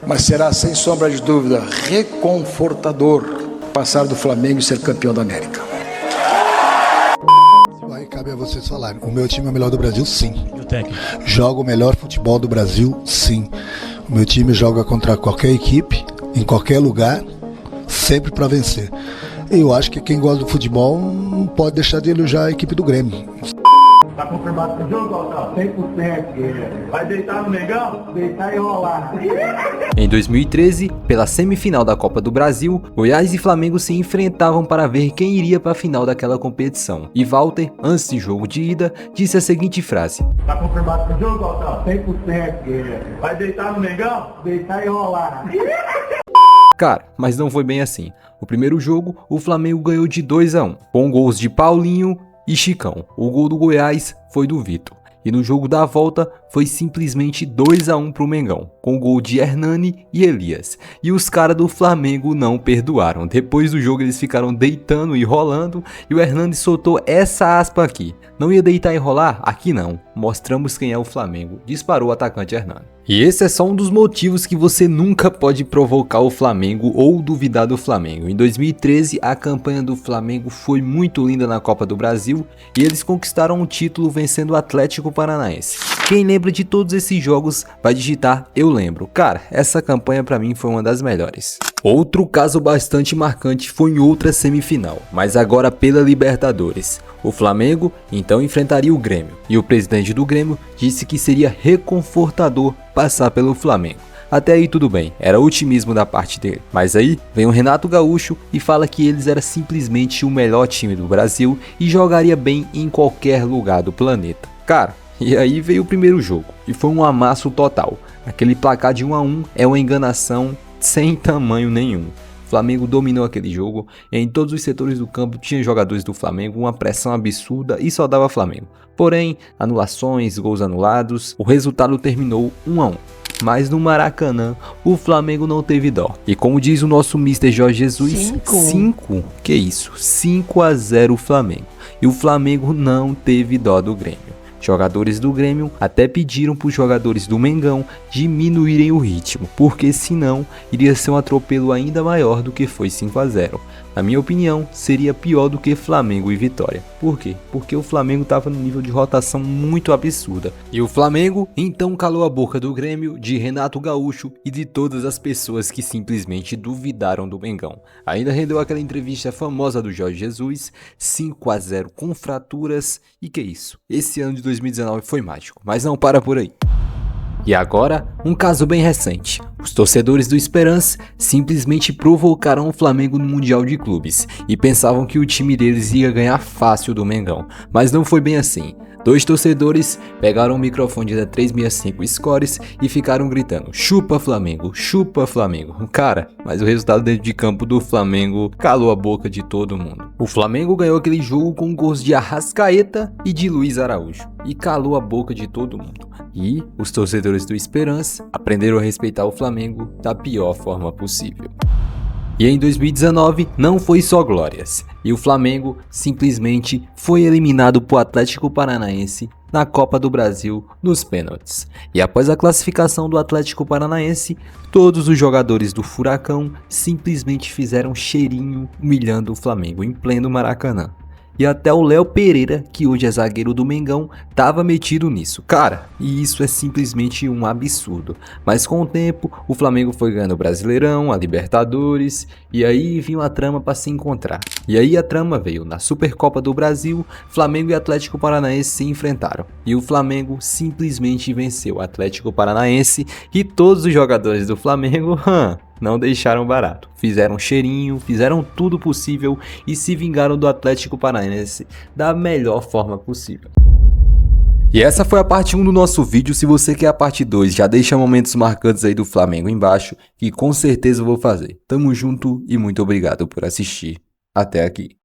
Mas será, sem sombra de dúvida, reconfortador passar do Flamengo e ser campeão da América. Aí cabe a vocês falarem. O meu time é o melhor do Brasil, sim. E o técnico? Joga o melhor futebol do Brasil, sim. O meu time joga contra qualquer equipe, em qualquer lugar, sempre para vencer. Eu acho que quem gosta do futebol não pode deixar de elogiar a equipe do Grêmio. Tá confirmado o jogo, Otávio? 100%. Vai deitar no Mengão? Deitar e rolar. Em 2013, pela semifinal da Copa do Brasil, Goiás e Flamengo se enfrentavam para ver quem iria para a final daquela competição. E Walter, antes do jogo de ida, disse a seguinte frase: Tá confirmado o jogo, Otávio? 100%. Vai deitar no Mengão? Deitar e rolar. Cara, mas não foi bem assim. O primeiro jogo, o Flamengo ganhou de 2-1, com gols de Paulinho e Chicão. O gol do Goiás foi do Vitor. E no jogo da volta foi simplesmente 2-1 pro Mengão, com gol de Hernani e Elias. E os caras do Flamengo não perdoaram. Depois do jogo eles ficaram deitando e rolando, e o Hernani soltou essa aspa aqui: não ia deitar e rolar? Aqui não. Mostramos quem é o Flamengo, disparou o atacante Hernani. E esse é só um dos motivos que você nunca pode provocar o Flamengo ou duvidar do Flamengo. Em 2013, a campanha do Flamengo foi muito linda na Copa do Brasil e eles conquistaram um título vencendo o Atlético Paranaense. Quem lembra de todos esses jogos vai digitar "eu lembro". Cara, essa campanha pra mim foi uma das melhores. Outro caso bastante marcante foi em outra semifinal, mas agora pela Libertadores. O Flamengo então enfrentaria o Grêmio, e o presidente do Grêmio disse que seria reconfortador passar pelo Flamengo. Até aí tudo bem, era otimismo da parte dele. Mas aí vem o Renato Gaúcho e fala que eles eram simplesmente o melhor time do Brasil e jogaria bem em qualquer lugar do planeta. Cara, e aí veio o primeiro jogo, e foi um amasso total. Aquele placar de 1-1 é uma enganação sem tamanho nenhum. O Flamengo dominou aquele jogo, e em todos os setores do campo tinha jogadores do Flamengo, uma pressão absurda e só dava Flamengo. Porém, anulações, gols anulados, o resultado terminou 1-1. Mas no Maracanã, o Flamengo não teve dó. E como diz o nosso Mr. Jorge Jesus, 5-0 o Flamengo. E o Flamengo não teve dó do Grêmio. Jogadores do Grêmio até pediram para os jogadores do Mengão diminuírem o ritmo, porque senão iria ser um atropelo ainda maior do que foi 5-0. Na minha opinião, seria pior do que Flamengo e Vitória. Por quê? Porque o Flamengo estava num nível de rotação muito absurda. E o Flamengo então calou a boca do Grêmio, de Renato Gaúcho e de todas as pessoas que simplesmente duvidaram do Mengão. Ainda rendeu aquela entrevista famosa do Jorge Jesus, 5-0 com fraturas, e que isso? Esse ano de 2019 foi mágico, mas não para por aí. E agora, um caso bem recente. Os torcedores do Esperance simplesmente provocaram o Flamengo no Mundial de Clubes e pensavam que o time deles ia ganhar fácil do Mengão, mas não foi bem assim. Dois torcedores pegaram o microfone da 365 Scores e ficaram gritando: chupa Flamengo, chupa Flamengo. Cara, mas o resultado dentro de campo do Flamengo calou a boca de todo mundo. O Flamengo ganhou aquele jogo com gols de Arrascaeta e de Luiz Araújo e calou a boca de todo mundo. E os torcedores do Esperance aprenderam a respeitar o Flamengo da pior forma possível. E em 2019 não foi só glórias, e o Flamengo simplesmente foi eliminado por Atlético Paranaense na Copa do Brasil nos pênaltis. E após a classificação do Atlético Paranaense, todos os jogadores do Furacão simplesmente fizeram cheirinho humilhando o Flamengo em pleno Maracanã. E até o Léo Pereira, que hoje é zagueiro do Mengão, tava metido nisso. Cara, e isso é simplesmente um absurdo. Mas com o tempo, o Flamengo foi ganhando o Brasileirão, a Libertadores, e aí vinha a trama para se encontrar. E aí a trama veio na Supercopa do Brasil, Flamengo e Atlético Paranaense se enfrentaram. E o Flamengo simplesmente venceu o Atlético Paranaense e todos os jogadores do Flamengo, não deixaram barato. Fizeram cheirinho, fizeram tudo possível e se vingaram do Atlético Paranaense da melhor forma possível. E essa foi a parte 1 do nosso vídeo. Se você quer a parte 2, já deixa momentos marcantes aí do Flamengo embaixo, que com certeza eu vou fazer. Tamo junto e muito obrigado por assistir até aqui.